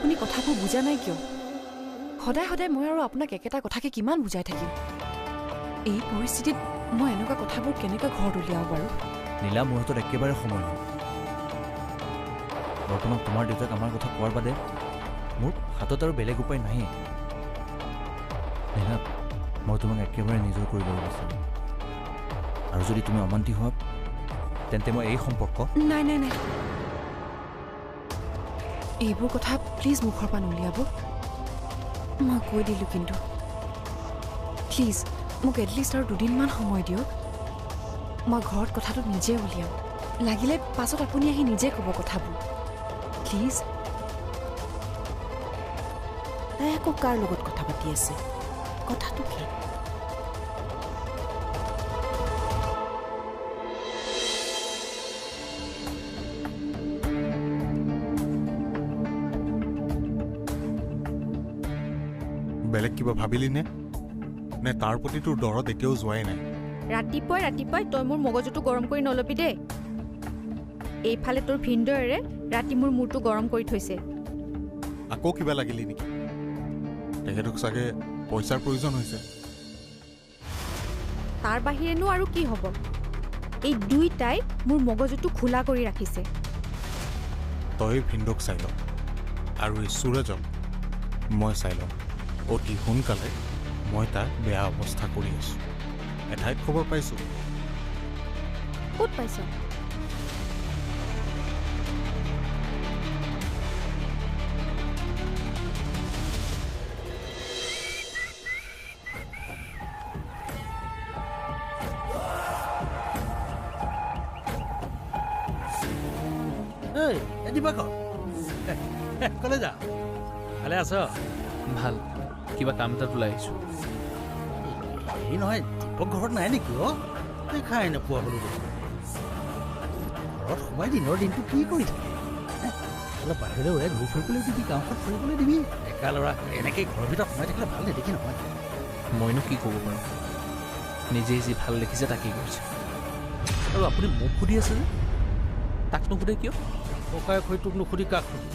আপুনি কথাবোৰ বুজা নাই কিয় সদায় সদায় মই আৰু আপোনাক একেটা কথাকে কিমান বুজাই থাকিম এই পৰিস্থিতিত মই এনেকুৱা কথাবোৰ কেনেকৈ ঘৰত উলিয়াব বাৰু নীলা মোৰ হাতত একেবাৰে সময় নহয় বৰ্তমান তোমাৰ দেউতাক আমাৰ কথা কোৱাৰ বাদে মোৰ হাতত আৰু বেলেগ উপায় নাহে নীলা মই তোমাক একেবাৰে নিজৰ কৰি ল'ব বিচাৰোঁ আৰু যদি তুমি অমান্তি হোৱা তেন্তে মই এই সম্পৰ্ক নাই নাই নাই এইবোৰ কথা প্লিজ মুখৰ পৰা নুলিয়াব মই কৈ দিলোঁ কিন্তু প্লিজ মোক এটলিষ্ট আৰু দুদিনমান সময় দিয়ক মই ঘৰত কথাটো নিজে উলিয়াম লাগিলে পাছত আপুনি আহি নিজে ক'ব কথাবোৰ প্লিজ আকৌ কাৰ লগত কথা পাতি আছে কথাটো কি বেলেগ কিবা ভাবিলি নে তাৰ প্ৰতি তোৰ দৰত এতিয়াও যোৱাই নাই ৰাতিপুৱাই তই মোৰ মগজুটো গৰম কৰি নলবি দেই এইফালে তোৰ ভিনদৰে ৰাতি মোৰ মূৰটো গৰম কৰি থৈছে আকৌ কিবা লাগিলি নেকি তেখেতক চাগে পইচাৰ প্ৰয়োজন হৈছে তাৰ বাহিৰেনো আৰু কি হ'ব এই দুইটাই মোৰ মগজুটো খোলা কৰি ৰাখিছে তই ভিনদক চাই ল আৰু এই সুৰজক মই চাই লম অতি সোনকালে মই তাক বেয়া অৱস্থা কৰি আছোঁ এঠাইত খবৰ পাইছোঁ ক'ত পাইছ কলে যা ভালে আছ ভাল কিবা কাম এটাত ওলাই আহিছোঁ এই নহয় দীপক ঘৰত নাই নেকি দেখাই নোপোৱা হ'লো ঘৰত সোমাই দিনৰ দিনটো কি কৰি থাকে অলপ বাহিৰলৈ ওলাই ঘূৰি ফুৰিবলৈ দিবি গাঁওখন ফুৰিবলৈ দিবি ডেকা ল'ৰা এনেকৈ ঘৰৰ ভিতৰত সোমাই থাকিলে ভাল নেদেখি নহয় মইনো কি ক'ব পাৰোঁ নিজেই যি ভাল দেখিছে তাকেই কৰিছে আৰু আপুনি মোক সুধি আছে যে তাক নুসুধে কিয় ককায়েক হৈ তোক নুসুধি কাক সুধি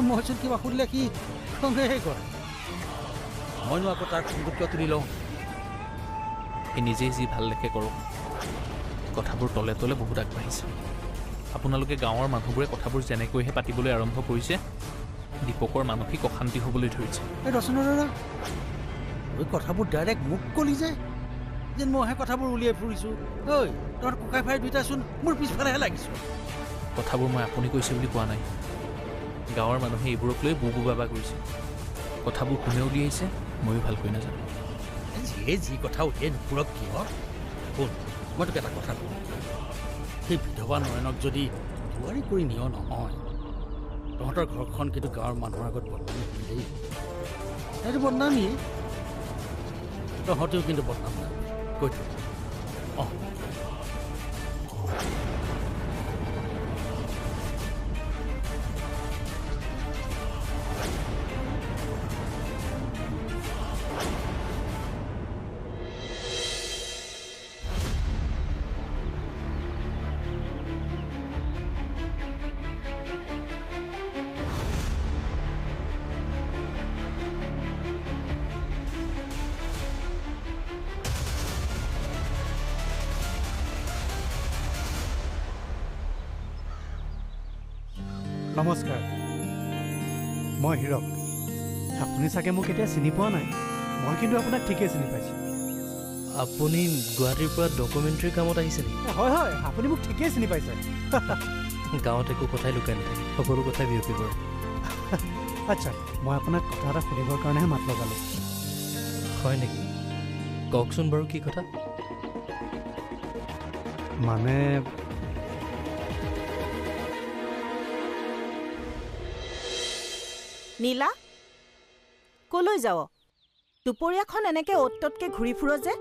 মইচোন কিবা সুধিলে কি খঙেহে কৰে মইনো আকৌ তাৰ খংটো কিয় তুলি লওঁ সি নিজেই যি ভাল দেখে কৰক কথাবোৰ তলে তলে বহুত আগবাঢ়িছে আপোনালোকে গাঁৱৰ মানুহবোৰে কথাবোৰ যেনেকৈহে পাতিবলৈ আৰম্ভ কৰিছে দীপকৰ মানসিক অশান্তি হ'বলৈ ধৰিছে এই ৰচনা দাদা ঐ কথাবোৰ ডাইৰেক্ট মোক কলি যে যেন মইহে কথাবোৰ উলিয়াই ফুৰিছোঁ ঐ তহঁত ককাই ভাই দুইটাচোন মোৰ পিছফালেহে লাগিছোঁ কথাবোৰ মই আপুনি কৈছে বুলি কোৱা নাই গাঁৱৰ মানুহে এইবোৰক লৈ বুবু বাবা কৰিছে কথাবোৰ কোনে উলিয়াইছে ময়ো ভালকৈ নাজানো যিয়ে যি কথা উলিয়াই নুফুৰক কিয় শুন মই তোক এটা কথা কওঁ সেই বিধৱা নয়নক যদি বোৱাৰী কৰি নিয় নহয় তহঁতৰ ঘৰখন কিন্তু গাঁৱৰ মানুহৰ আগত বদনামী হ'ল দেই সেইটো বদনামী তহঁতেও কিন্তু বদনাম নাই কৈ থাক অঁ নমস্কাৰ মই হীৰক আপুনি চাগে মোক এতিয়া চিনি পোৱা নাই মই কিন্তু আপোনাক ঠিকেই চিনি পাইছোঁ আপুনি গুৱাহাটীৰ পৰা ডকুমেণ্টাৰী কামত আহিছে নেকি হয় হয় আপুনি মোক ঠিকেই চিনি পাইছে গাঁৱত একো কথাই লুকাই নাথাকে সকলো কথাই বিয়পি পৰে আচ্ছা মই আপোনাক কথা এটা সুধিবৰ কাৰণেহে মাত লগালোঁ হয় নেকি কওকচোন বাৰু কি কথা মানে নীলা কলৈ যাৱ দুপৰীয়াখন এনেকৈ অ'ত ত'তকৈ ঘূৰি ফুৰ যে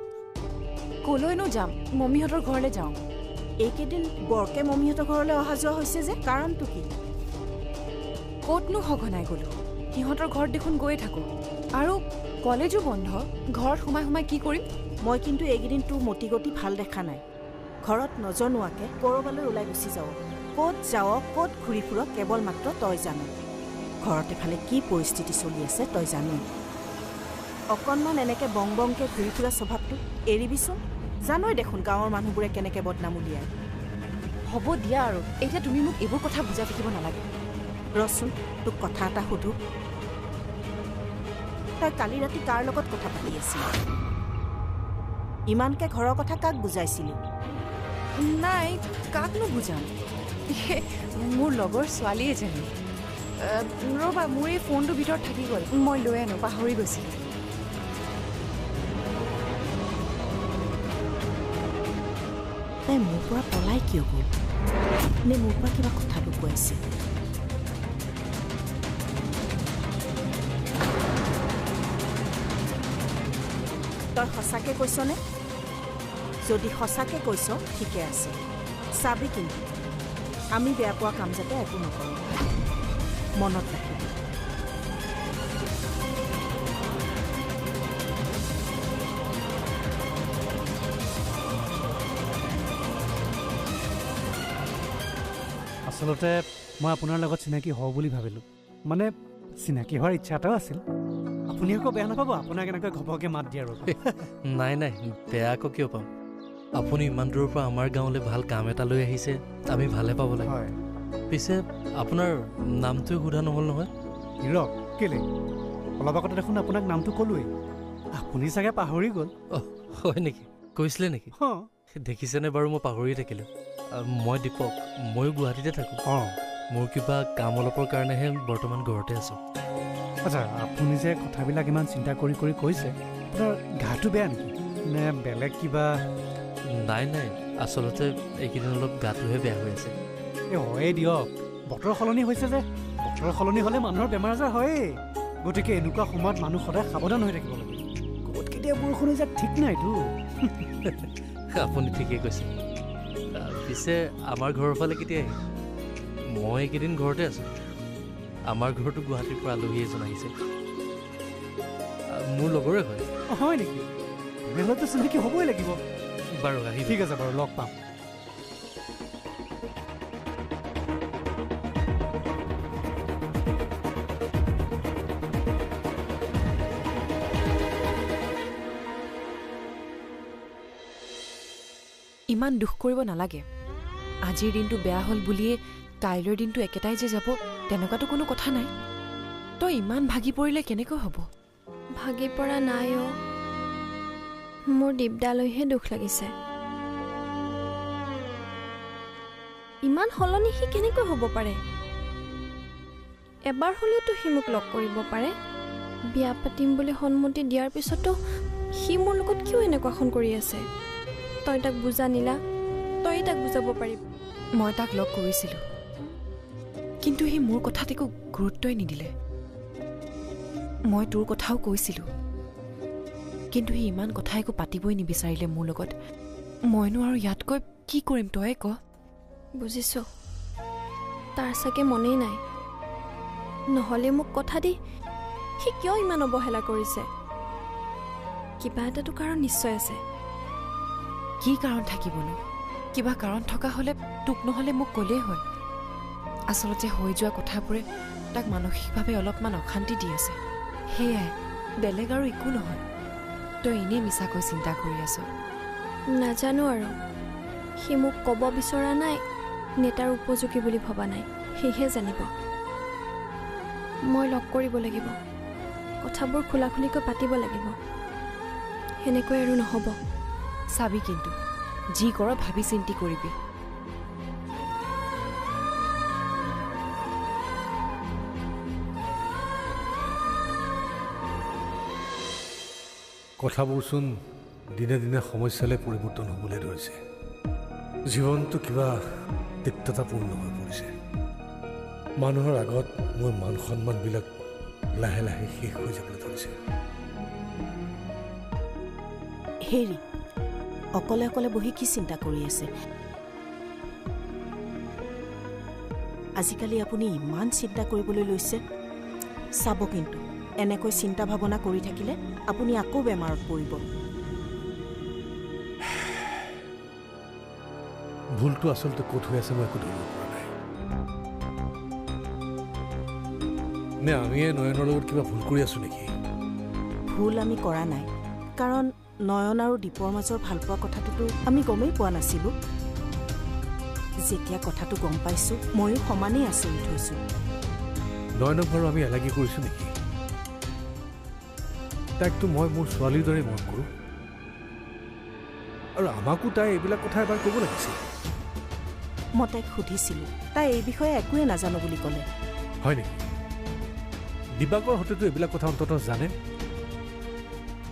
কলৈনো যাম মম্মীহঁতৰ ঘৰলৈ যাওঁ এইকেইদিন বৰকে মম্মীহঁতৰ ঘৰলৈ অহা যোৱা হৈছে যে কাৰণটো কি ক'তনো সঘনাই গ'লোঁ সিহঁতৰ ঘৰত দেখোন গৈয়ে থাকোঁ আৰু কলেজো বন্ধ ঘৰত সোমাই সোমাই কি কৰিম মই কিন্তু এইকেইদিন তোৰ মতি গতি ভাল দেখা নাই ঘৰত নজনোৱাকৈ ক'ৰবালৈ ওলাই গুচি যাৱ ক'ত যাৱ ক'ত ঘূৰি ফুৰ কেৱল মাত্ৰ তই জান ঘৰত এফালে কি পৰিস্থিতি চলি আছে তই জানো অকণমান এনেকৈ বং বংকৈ ঘূৰি ফুৰা স্বভাৱটো এৰিবিচোন জানই দেখোন গাঁৱৰ মানুহবোৰে কেনেকৈ বদনাম উলিয়ায় হ'ব দিয়া আৰু এতিয়া তুমি মোক এইবোৰ কথা বুজাই থাকিব নালাগে ৰচোন তোক কথা এটা সুধো তই কালি ৰাতি কাৰ লগত কথা পাতি আছিলি ইমানকৈ ঘৰৰ কথা কাক বুজাইছিলি নাই কাকনো বুজাম মোৰ লগৰ ছোৱালী এজনী ৰ'বা মোৰ এই ফোনটো ভিতৰত থাকি গ'ল মই লৈ আনো পাহৰি গৈছিলোঁ তাই মোৰ পৰা পলাই কিয় গ'ল নে মোৰ পৰা কিবা কথা লুকুৱাইছে তই সঁচাকৈ কৈছনে যদি সঁচাকৈ কৈছ ঠিকে আছে চাবি কিন্তু আমি বেয়া পোৱা কাম যাতে একো নকৰোঁ মনত ৰাখিবি আচলতে মই আপোনাৰ লগত চিনাকি হওঁ বুলি ভাবিলোঁ মানে চিনাকি হোৱাৰ ইচ্ছা এটাও আছিল আপুনি আকৌ বেয়া নাপাব আপোনাক এনেকৈ ঘপককৈ মাত দিয়াৰ বাবে নাই নাই বেয়া আকৌ কিয় পাম আপুনি ইমান দূৰৰ পৰা আমাৰ গাঁৱলৈ ভাল কাম এটা লৈ আহিছে আমি ভালে পাব লাগে হয় পিছে আপোনাৰ নামটোৱে সোধা নহ'ল নহয় হীৰক কেলে অলপ আগতে দেখোন আপোনাক নামটো ক'লোৱেই আপুনি চাগে পাহৰি গ'ল হয় নেকি কৈছিলে নেকি অঁ দেখিছেনে বাৰু মই পাহৰিয়ে থাকিলোঁ মই দীপক ময়ো গুৱাহাটীতে থাকোঁ অঁ মোৰ কিবা কাম অলপৰ কাৰণেহে বৰ্তমান ঘৰতে আছোঁ আচ্ছা আপুনি যে কথাবিলাক ইমান চিন্তা কৰি কৰি কৈছে আপোনাৰ গাটো বেয়া নেকি নে বেলেগ কিবা নাই নাই আচলতে এইকেইদিন অলপ গাটোহে বেয়া হৈ আছে এই হয়েই দিয়ক বতৰ সলনি হৈছে যে বতৰ সলনি হ'লে মানুহৰ বেমাৰ আজাৰ হয়েই গতিকে এনেকুৱা সময়ত মানুহ সদায় সাৱধান হৈ থাকিব লাগে ক'ত কেতিয়া বৰষুণ হৈ যায় ঠিক নাইতো আপুনি ঠিকেই কৈছে পিছে আমাৰ ঘৰৰ ফালে কেতিয়া আহিব মই এইকেইদিন ঘৰতে আছোঁ আমাৰ ঘৰতো গুৱাহাটীৰ পৰা আলহী এজন আহিছে মোৰ লগৰে হয় হয় নেকি তেনেহ'লেতো চিনাকি হ'বই লাগিব বাৰু আহি ঠিক আছে বাৰু লগ পাম ইমান দুখ কৰিব নালাগে আজিৰ দিনটো বেয়া হ'ল বুলিয়ে কাইলৈৰ দিনটো একেটাই যে যাব তেনেকুৱাতো কোনো কথা নাই তই ইমান ভাগি পৰিলে কেনেকৈ হ'ব ভাগি পৰা নাই অ মোৰ দীপদালৈহে দুখ লাগিছে ইমান সলনি সি কেনেকৈ হ'ব পাৰে এবাৰ হ'লেওতো সি মোক লগ কৰিব পাৰে বিয়া পাতিম বুলি সন্মতি দিয়াৰ পিছতো সি মোৰ লগত কিয় এনেকুৱাখন কৰি আছে তই তাক বুজা নিলা তই তাক বুজাব পাৰিবি মই তাক লগ কৰিছিলোঁ কিন্তু সি মোৰ কথাত একো গুৰুত্বই নিদিলে মই তোৰ কথাও কৈছিলোঁ কিন্তু সি ইমান কথা একো পাতিবই নিবিচাৰিলে মোৰ লগত মইনো আৰু ইয়াতকৈ কি কৰিম তই ক বুজিছোঁ তাৰ চাগে মনেই নাই নহ'লে মোক কথা দি সি কিয় ইমান অৱহেলা কৰিছে কিবা এটাতো কাৰণ নিশ্চয় আছে কি কাৰণ থাকিবনো কিবা কাৰণ থকা হ'লে তোক নহ'লে মোক ক'লেই হয় আচলতে হৈ যোৱা কথাবোৰে তাক মানসিকভাৱে অলপমান অশান্তি দি আছে সেয়াই বেলেগ আৰু একো নহয় তই এনেই মিছাকৈ চিন্তা কৰি আছ নাজানো আৰু সি মোক ক'ব বিচৰা নাই নে তাৰ উপযোগী বুলি ভবা নাই সেয়েহে জানিব মই লগ কৰিব লাগিব কথাবোৰ খোলা খুলিকৈ পাতিব লাগিব সেনেকৈ আৰু নহ'ব চাবি কিন্তু যি কৰ ভাবি চিন্তি কৰিবি কথাবোৰচোন দিনে দিনে সমস্যালৈ পৰিৱৰ্তন হ'বলৈ ধৰিছে জীৱনটো কিবা তিক্ততাপূৰ্ণ হৈ পৰিছে মানুহৰ আগত মোৰ মান সন্মানবিলাক লাহে লাহে শেষ হৈ যাবলৈ ধৰিছে হেৰি অকলে অকলে বহি কি চিন্তা কৰি আছে আজিকালি আপুনি ইমান চিন্তা কৰিবলৈ লৈছে চাব কিন্তু এনেকৈ চিন্তা ভাৱনা কৰি থাকিলে আপুনি আকৌ বেমাৰত পৰিব ভুলটো আচলতে ক'ত হৈ আছে মই একো ধৰিব পৰা নাই নে আমিয়ে নয়নৰ লগত কিবা ভুল কৰি আছোঁ নেকি? ভুল আমি কৰা নাই, কাৰণ নয়ন আৰু দীপৰ মাজৰ ভালপোৱা কথাটোতো আমি গমেই পোৱা নাছিলোঁ। যেতিয়া কথাটো গম পাইছোঁ, ময়ো সমানেই আচৰিত হৈছোঁ। নয়নক বাৰু আমি এলাগি কৰিছোঁ নেকি? তাইকতো মই মোৰ ছোৱালীৰ দৰে মন কৰোঁ, আৰু আমাকো তাই এইবিলাক কথা এবাৰ ক'ব লাগিছিল। মই তাইক সুধিছিলোঁ, তাই এই বিষয়ে একোৱে নাজানো বুলি ক'লে। হয় নেকি? দিবাকৰ হতেতো এইবিলাক কথা অন্ততঃ জানে,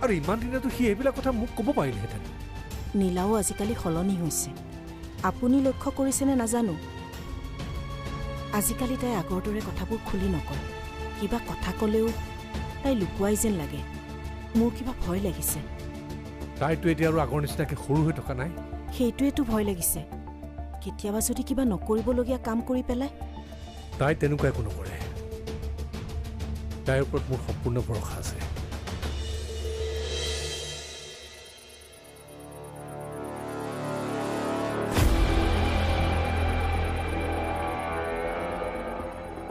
আৰু ইমান দিনেতো সি এইবিলাক কথা মোক ক'ব পাৰিলেহেঁতেন। নীলাও আজিকালি সলনি হৈছে, আপুনি লক্ষ্য কৰিছেনে নাজানো। আজিকালি তাই আগৰ দৰে কথাবোৰ খুলি নকয়। কিবা কথা ক'লেও তাই লুকুৱাই যেন লাগে। মোৰ কিবা ভয় লাগিছে। তাইতো এতিয়া আৰু আগৰ নিচিনাকৈ সৰু হৈ থকা নাই। সেইটোৱেতো ভয় লাগিছে, কেতিয়াবা যদি কিবা নকৰিবলগীয়া কাম কৰি পেলাই। তাই তেনেকুৱা একো নকৰে, তাইৰ ওপৰত মোৰ সম্পূৰ্ণ ভৰসা আছে।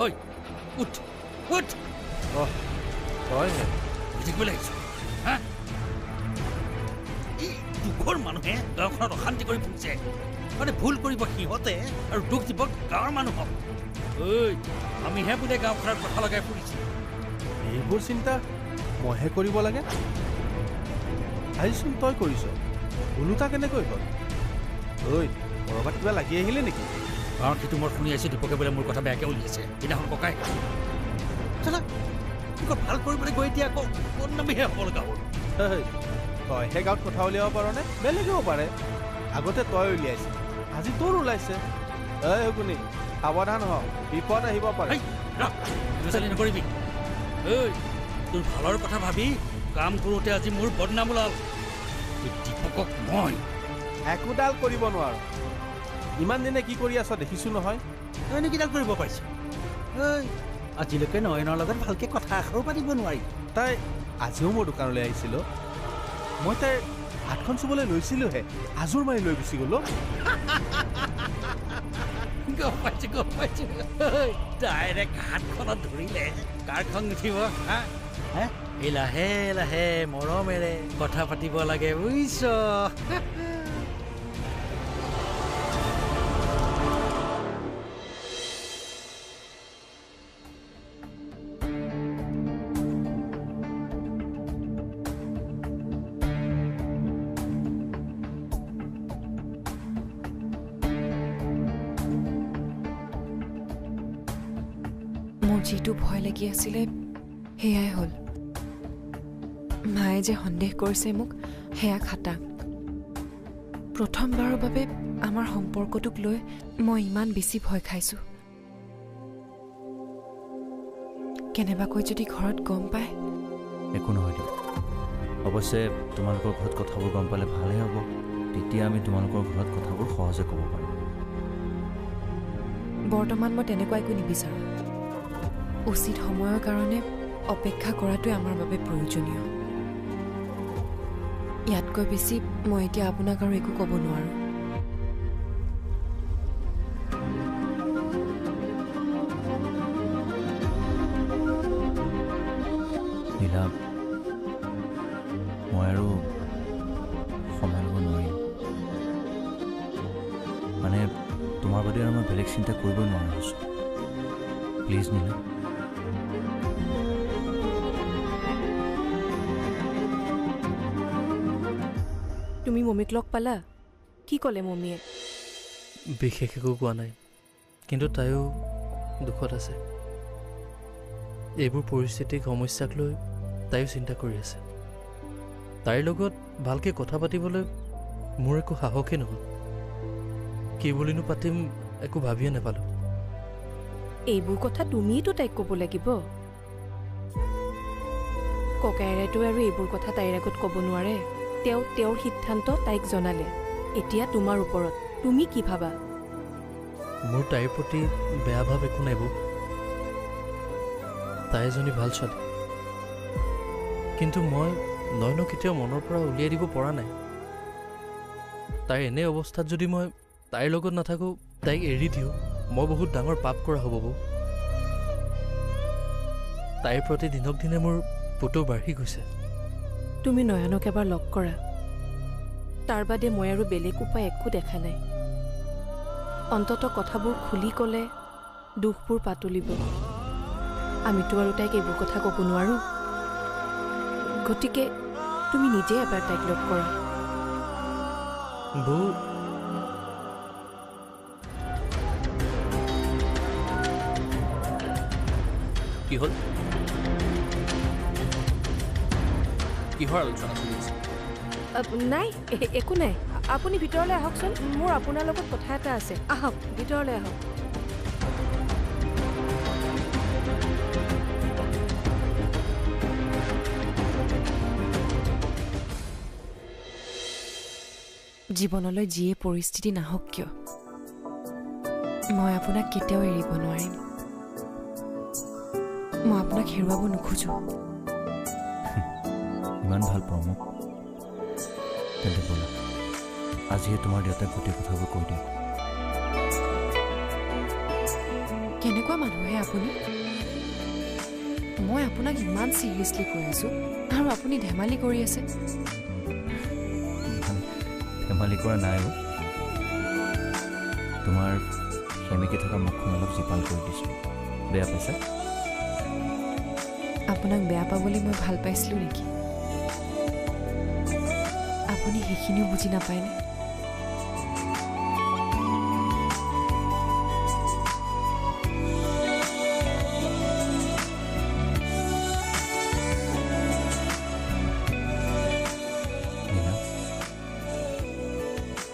ঐ উঠ উঠ, তই বুজিবলৈ আহিছোঁ হা? এই দুখৰ মানুহে গাঁওখনত অশান্তি কৰি ফুৰিছে। মানে ভুল কৰিব সিহঁতে আৰু দুখ দিব গাঁৱৰ মানুহক। ঐ আমিহে বোলে গাঁওখনত কথা লগাই ফুৰিছোঁ। এইবোৰ চিন্তা মইহে কৰিব লাগে? আহিচোন তই কৰিছ, ওলোটা কেনেকৈ হ'ল? ঐ ক'ৰবাত কিবা লাগি আহিলে নেকি? কাৰণ সেইটো মই শুনি আছোঁ, দীপকে বোলে মোৰ কথা বেয়াকৈ উলিয়াইছে। সেইদিনাখন ককাই ভাল কৰিবলৈ গৈ এতিয়া আকৌ বদনামীহে হ'ব লগা হ'ল। তইহে গাঁৱত কথা উলিয়াব পাৰনে? বেলেগেও পাৰে। আগতে তই উলিয়াইছে, আজি তোৰ ওলাইছে। এই শুনি সাৱধান হ, বিপদ আহিব পাৰে। নকৰিবি। ঐ তোৰ ভালৰ কথা ভাবি কাম কৰোঁতে আজি মোৰ বদনাম ওলাল। দীপকক মই একোডাল কৰিব নোৱাৰ। ইমান দিনে কি কৰি আছ দেখিছোঁ নহয়। তইনো কিডাল কৰিব পাৰিছ? ঐ আজিলৈকে নয়নৰ লগত ভালকৈ কথা এষাৰো পাতিব নোৱাৰি। তাই আজিও মোৰ দোকানলৈ আহিছিল। মই তাইৰ হাতখন চুবলৈ লৈছিলোঁহে, আজোৰ মাৰি লৈ গুচি গ'লো। গম পাইছোঁ। ডাইৰেক্ট হাতখনত ধৰিলে কাৰ খং নুঠিব? এই লাহে লাহে মৰমেৰে কথা পাতিব লাগে, বুজিছ? মোৰ যিটো ভয় লাগি আছিলে সেয়াই হ'ল। মায়ে যে সন্দেহ কৰিছে মোক, সেয়া খাটাং। প্ৰথমবাৰৰ বাবে আমাৰ সম্পৰ্কটোক লৈ মই ইমান বেছি ভয় খাইছোঁ। কেনেবাকৈ যদি ঘৰত গম পায়। একো নহয় দিয়ক, অৱশ্যে তোমালোকৰ ঘৰত কথাবোৰ গম পালে ভালেই হ'ব। তেতিয়া আমি তোমালোকৰ ঘৰত কথাবোৰ সহজে ক'ব পাৰিম। বৰ্তমান মই তেনেকুৱা একো নিবিচাৰোঁ। উচিত সময়ৰ কাৰণে অপেক্ষা কৰাটোৱে আমাৰ বাবে প্ৰয়োজনীয়। ইয়াতকৈ বেছি মই এতিয়া আপোনাক আৰু একো ক'ব নোৱাৰোঁ। নীলা, মই আৰু সময় ল'ব নোৱাৰিম। মানে তোমাৰ বাদে আৰু মই বেলেগ চিন্তা কৰিব নোৱাৰা হৈছোঁ। প্লিজ নীলা। তুমি মমীক লগ পালা? কি ক'লে মমীয়ে? বিশেষ একো কোৱা নাই, কিন্তু তাইও দুখত আছে। এইবোৰ পৰিস্থিতিক সমস্যাক লৈ তাইও চিন্তা কৰি আছে। তাইৰ লগত ভালকৈ কথা পাতিবলৈ মোৰ একো সাহসেই নহ'ল। কি বুলিনো পাতিম একো ভাবিয়ে নাপালোঁ। এইবোৰ কথা তুমিয়েতো তাইক ক'ব লাগিব। ককাইৰেতো আৰু এইবোৰ কথা তাইৰ আগত ক'ব নোৱাৰে। তেওঁ তেওঁৰ সিদ্ধান্ত তাইক জনালে। এতিয়া তোমাৰ ওপৰত, তুমি কি ভাবা? মোৰ তাইৰ প্ৰতি বেয়া ভাৱ একো নাই বৌ। তাই এজনী ভাল ছোৱালী, কিন্তু মই নয়নক কেতিয়াও মনৰ পৰা উলিয়াই দিব পৰা নাই। তাইৰ এনে অৱস্থাত যদি মই তাইৰ লগত নাথাকোঁ, তাইক এৰি দিওঁ, মই বহুত ডাঙৰ পাপ কৰা হ'ব বৌ। তাইৰ প্ৰতি দিনক দিনে মোৰ পুতৌ বাঢ়ি গৈছে। তুমি নয়নক এবাৰ লগ কৰা। তাৰ বাদে মই আৰু বেলেগ উপায় একো দেখা নাই। অন্ততঃ কথাবোৰ খুলি ক'লে দুখবোৰ পাতলিব। আমিতো আৰু তাইক এইবোৰ কথা ক'ব নোৱাৰোঁ। গতিকে তুমি নিজে এবাৰ তাইক লগ কৰা। বৌ কি হ'ল? কিহৰ আলোচনা চলি আছে? নাই একো নাই। আপুনি ভিতৰলৈ আহকচোন। মোৰ আপোনাৰ লগত কথা এটা আছে। আহক, ভিতৰলৈ আহক। জীৱনলৈ যিয়ে পৰিস্থিতি নাহক কিয়, মই আপোনাক কেতিয়াও এৰিব নোৱাৰিম। মই আপোনাক হেৰুৱাব নোখোজোঁ। ইমান ভাল পাওঁ মোক, তেন্তে ব'লা আজিয়ে তোমাৰ দেউতাক গোটেই কথাবোৰ কৈ দিওঁ। কেনেকুৱা মানুহে আপুনি? মই আপোনাক ইমান চিৰিয়াছলি কৈ আছোঁ আৰু আপুনি ধেমালি কৰি আছে। ধেমালি কৰা নাই অ'। তোমাৰ সেমেকি থকা মুখখন অলপ জীপাল কৰি দিছোঁ। বেয়া পাইছা? আপোনাক বেয়া পাবলৈ মই ভাল পাইছিলোঁ নেকি? আপুনি সেইখিনিও বুজি নাপায়নে?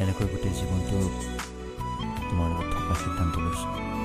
এনেকৈ গোটেই জীৱনটো তোমাৰ লগত থকা সিদ্ধান্ত লৈছোঁ।